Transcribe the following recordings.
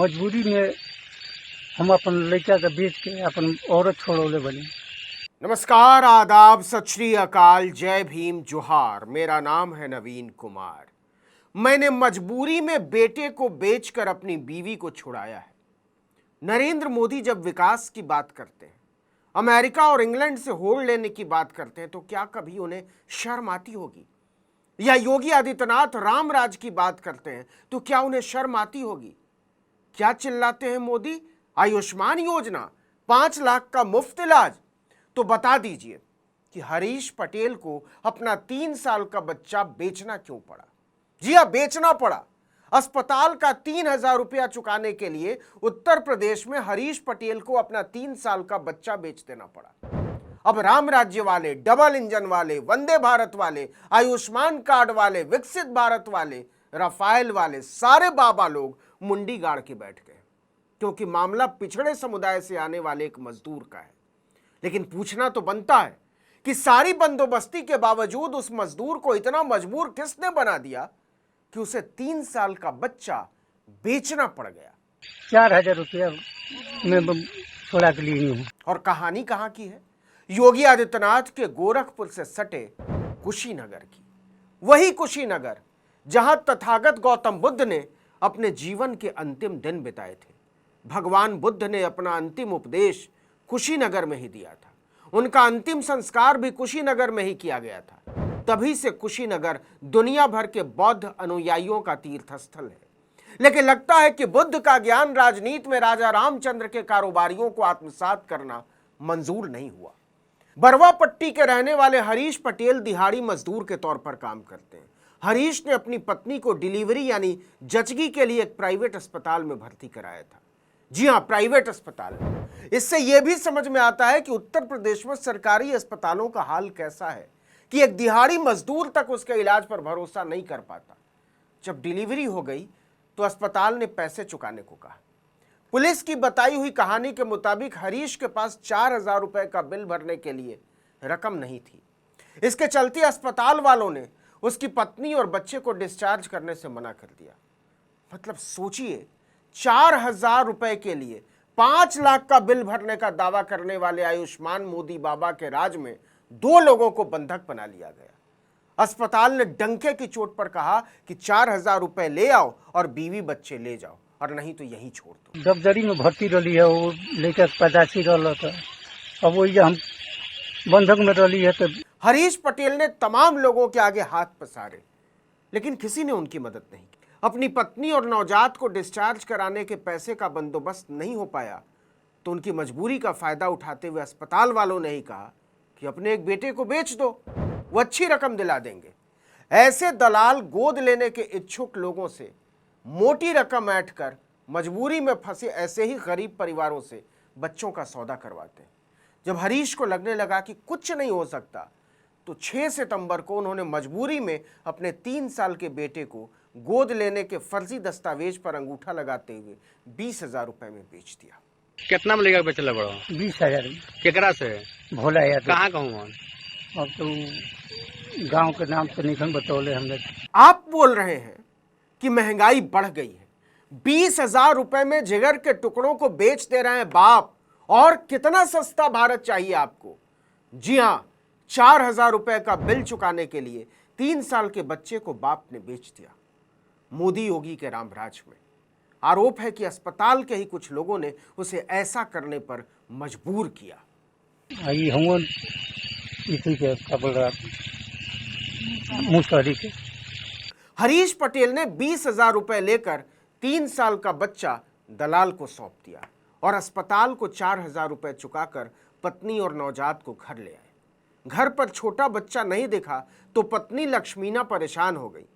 मजबूरी में हम अपन लड़का के बेच के अपन औरत छोड़ौले बनी। नमस्कार, आदाब, सत श्री अकाल, जय भीम, जोहार। मेरा नाम है नवीन कुमार। मैंने मजबूरी में बेटे को बेचकर अपनी बीवी को छुड़ाया है। नरेंद्र मोदी जब विकास की बात करते हैं, अमेरिका और इंग्लैंड से होड़ लेने की बात करते हैं, तो क्या कभी उन्हें शर्म आती होगी? या योगी आदित्यनाथ राम राज की बात करते हैं तो क्या उन्हें शर्म आती होगी? क्या चिल्लाते हैं मोदी? आयुष्मान योजना, 5 लाख का मुफ्त इलाज। तो बता दीजिए कि हरीश पटेल को अपना 3 साल का बच्चा बेचना क्यों पड़ा? जी हां, बेचना पड़ा। अस्पताल का 3,000 रुपया चुकाने के लिए उत्तर प्रदेश में हरीश पटेल को अपना 3 साल का बच्चा बेच देना पड़ा। अब राम राज्य वाले, डबल इंजन वाले, वंदे भारत वाले, आयुष्मान कार्ड वाले, विकसित भारत वाले, राफेल वाले, सारे बाबा लोग मुंडी गाड़ के बैठ गए, क्योंकि मामला पिछड़े समुदाय से आने वाले एक मजदूर का है। लेकिन पूछना तो बनता है कि सारी बंदोबस्ती के बावजूद उस मजदूर को इतना मजबूर किसने बना दिया कि उसे 3 साल का बच्चा बेचना पड़ गया? 4,000 रुपया में छोड़ा के लिए हूँ। और कहानी कहां की है? योगी आदित्यनाथ के गोरखपुर से सटे कुशीनगर की। वही कुशीनगर जहां तथागत गौतम बुद्ध ने अपने जीवन के अंतिम दिन बिताए थे। भगवान बुद्ध ने अपना अंतिम उपदेश कुशीनगर में ही दिया था। उनका अंतिम संस्कार भी कुशीनगर में ही किया गया था। तभी से कुशीनगर दुनिया भर के बौद्ध अनुयायियों का तीर्थस्थल है। लेकिन लगता है कि बुद्ध का ज्ञान राजनीति में राजा रामचंद्र के कारोबारियों को आत्मसात करना मंजूर नहीं हुआ। बरवा पट्टी के रहने वाले हरीश पटेल दिहाड़ी मजदूर के तौर पर काम करते हैं। हरीश ने अपनी पत्नी को डिलीवरी यानी जचगी के लिए एक प्राइवेट अस्पताल में भर्ती कराया था। जी हां, प्राइवेट अस्पताल। इससे यह भी समझ में आता है कि उत्तर प्रदेश में सरकारी अस्पतालों का हाल कैसा है कि एक दिहाड़ी मजदूर तक उसके इलाज पर भरोसा नहीं कर पाता। जब डिलीवरी हो गई तो अस्पताल ने पैसे चुकाने को कहा। पुलिस की बताई हुई कहानी के मुताबिक हरीश के पास 4,000 रुपए का बिल भरने के लिए रकम नहीं थी। इसके चलते अस्पताल वालों ने उसकी पत्नी और बच्चे को डिस्चार्ज करने से मना कर दिया। मतलब सोचिए, 4,000 रुपए के लिए 5 लाख का बिल भरने का दावा करने वाले आयुष्मान मोदी बाबा के राज में 2 लोगों को बंधक बना लिया गया। अस्पताल ने डंके की चोट पर कहा कि 4,000 रुपए ले आओ और बीवी बच्चे ले जाओ, और नहीं तो यहीं छोड़ दो। दबदरी में भर्ती रही है, वो लेकर पैदाशी रहा था। अब वही हम बंधक में रही है। तो हरीश पटेल ने तमाम लोगों के आगे हाथ पसारे, लेकिन किसी ने उनकी मदद नहीं की। अपनी पत्नी और नवजात को डिस्चार्ज कराने के पैसे का बंदोबस्त नहीं हो पाया तो उनकी मजबूरी का फायदा उठाते हुए अस्पताल वालों ने ही कहा कि अपने एक बेटे को बेच दो, वो अच्छी रकम दिला देंगे। ऐसे दलाल गोद लेने के इच्छुक लोगों से मोटी रकम ऐंठ कर मजबूरी में फंसे ऐसे ही गरीब परिवारों से बच्चों का सौदा करवाते हैं। जब हरीश को लगने लगा कि कुछ नहीं हो सकता तो 6 सितंबर को उन्होंने मजबूरी में अपने 3 साल के बेटे को गोद लेने के फर्जी दस्तावेज पर अंगूठा लगाते हुए 20,000 रुपए में बेच दिया। कितना में लेकर बेचल बड़ो? 20,000 में। केकरा से? भोला यार कहाँ कहूँ? अब तो गांव के नाम से निकल बतौले हमने। आप बोल रहे हैं कि महंगाई बढ़ गई है। 20,000 रुपए में जिगर के टुकड़ों को बेच दे रहे हैं बाप। और कितना सस्ता भारत चाहिए आपको? जी हां, 4,000 रुपए का बिल चुकाने के लिए 3 साल के बच्चे को बाप ने बेच दिया। मोदी योगी के रामराज में आरोप है कि अस्पताल के ही कुछ लोगों ने उसे ऐसा करने पर मजबूर किया। आई हम इसी के खबर मुसहरी के। हरीश पटेल ने 20,000 रुपए लेकर 3 साल का बच्चा दलाल को सौंप दिया और अस्पताल को 4,000 रुपए चुकाकर पत्नी और नवजात को घर ले आए। घर पर छोटा बच्चा नहीं दिखा तो पत्नी लक्ष्मीना परेशान हो गई।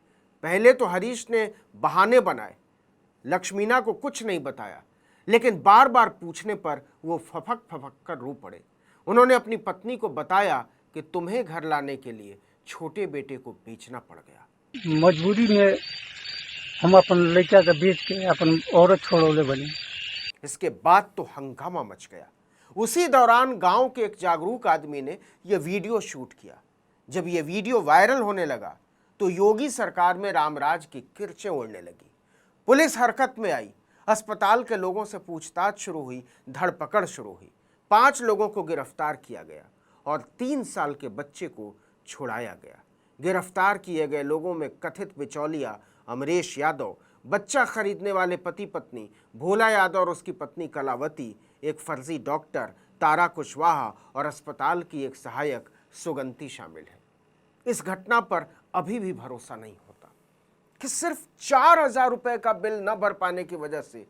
पहले तो हरीश ने बहाने बनाए, लक्ष्मीना को कुछ नहीं बताया, लेकिन बार बार पूछने पर वो फफक कर रो पड़े। उन्होंने अपनी पत्नी को बताया कि तुम्हें घर लाने के लिए छोटे बेटे को बेचना पड़ गया। मजबूरी में हम अपन लड़का के बेच के अपन औरत छोड़ौले बनी। इसके बाद तो हंगामा मच गया। उसी दौरान गांव के एक जागरूक आदमी ने यह वीडियो शूट किया। जब यह वीडियो वायरल होने लगा तो योगी सरकार में रामराज की किरचें उड़ने लगी। पुलिस हरकत में आई, अस्पताल के लोगों से पूछताछ शुरू हुई, धरपकड़ शुरू हुई। 5 लोगों को गिरफ्तार किया गया और 3 साल के बच्चे को छुड़ाया गया। गिरफ्तार किए गए लोगों में कथित बिचौलिया अमरेश यादव, बच्चा खरीदने वाले पति पत्नी भोला यादव और उसकी पत्नी कलावती, एक फर्जी डॉक्टर तारा कुशवाहा और अस्पताल की एक सहायक सुगंती शामिल है। इस घटना पर अभी भी भरोसा नहीं होता कि सिर्फ 4,000 रुपए का बिल न भर पाने की वजह से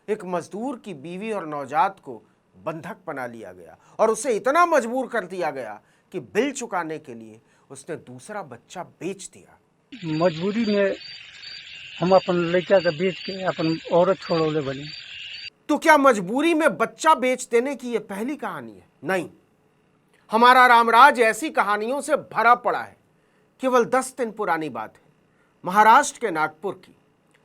एक मजदूर की बीवी और नवजात को बंधक बना लिया गया और उसे इतना मजबूर कर दिया गया कि बिल चुकाने के लिए उसने दूसरा बच्चा बेच दिया। मजबूरी में हम अपन लड़का के बेच के अपन औरत छोड़ौले बनी। तो क्या मजबूरी में बच्चा बेच देने की यह पहली कहानी है? नहीं, हमारा रामराज ऐसी कहानियों से भरा पड़ा है। केवल 10 दिन पुरानी बात है, महाराष्ट्र के नागपुर की।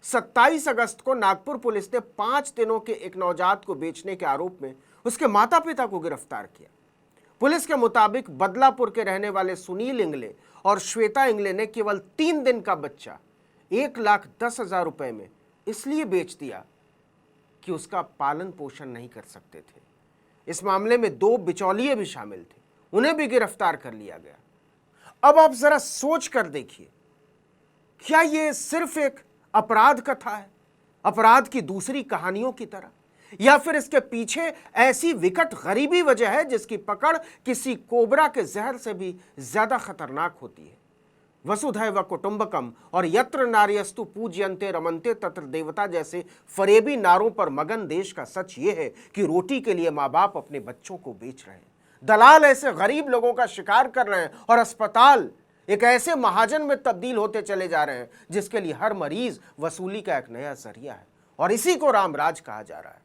27 अगस्त को नागपुर पुलिस ने 5 दिनों के एक नवजात को बेचने के आरोप में उसके माता पिता को गिरफ्तार किया। पुलिस के मुताबिक बदलापुर के रहने वाले सुनील इंगले और श्वेता इंगले ने केवल 3 दिन का बच्चा 1,10,000 रुपए में इसलिए बेच दिया कि उसका पालन पोषण नहीं कर सकते थे। इस मामले में 2 बिचौलिए भी शामिल थे, उन्हें भी गिरफ्तार कर लिया गया। अब आप जरा सोच कर देखिए, क्या यह सिर्फ एक अपराध कथा है, अपराध की दूसरी कहानियों की तरह, या फिर इसके पीछे ऐसी विकट गरीबी वजह है जिसकी पकड़ किसी कोबरा के जहर से भी ज्यादा खतरनाक होती है। वसुधैव कुटुंबकम और यत्र नार्यस्तु पूज्यन्ते रमन्ते तत्र देवता जैसे फरेबी नारों पर मगन देश का सच ये है कि रोटी के लिए माँ बाप अपने बच्चों को बेच रहे हैं, दलाल ऐसे गरीब लोगों का शिकार कर रहे हैं और अस्पताल एक ऐसे महाजन में तब्दील होते चले जा रहे हैं जिसके लिए हर मरीज वसूली का एक नया जरिया है। और इसी को रामराज कहा जा रहा है।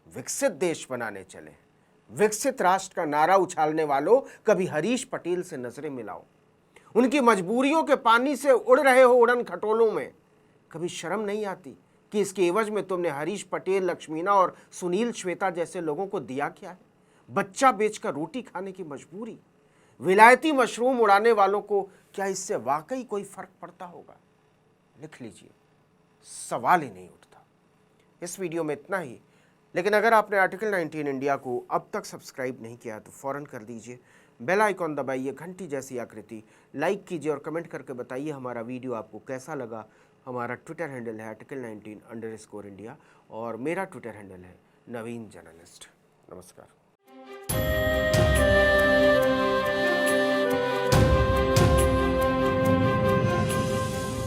विकसित देश बनाने चले, विकसित राष्ट्र का नारा उछालने वालों, कभी हरीश पटेल से नजरें मिलाओ। उनकी मजबूरियों के पानी से उड़ रहे हो उड़न खटोलों में, कभी शर्म नहीं आती कि इसके एवज में तुमने हरीश पटेल, लक्ष्मीना और सुनील श्वेता जैसे लोगों को दिया क्या है? बच्चा बेचकर रोटी खाने की मजबूरी। विलायती मशरूम उड़ाने वालों को क्या इससे वाकई कोई फर्क पड़ता होगा? लिख लीजिए, सवाल ही नहीं उठता। इस वीडियो में इतना ही, लेकिन अगर आपने आर्टिकल 19 इंडिया को अब तक सब्सक्राइब नहीं किया तो फौरन कर दीजिए। बेल आइकॉन दबाइए, घंटी जैसी आकृति, लाइक कीजिए और कमेंट करके बताइए हमारा वीडियो आपको कैसा लगा। हमारा ट्विटर हैंडल है article19_India और मेरा ट्विटर हैंडल है नवीन जर्नलिस्ट। नमस्कार।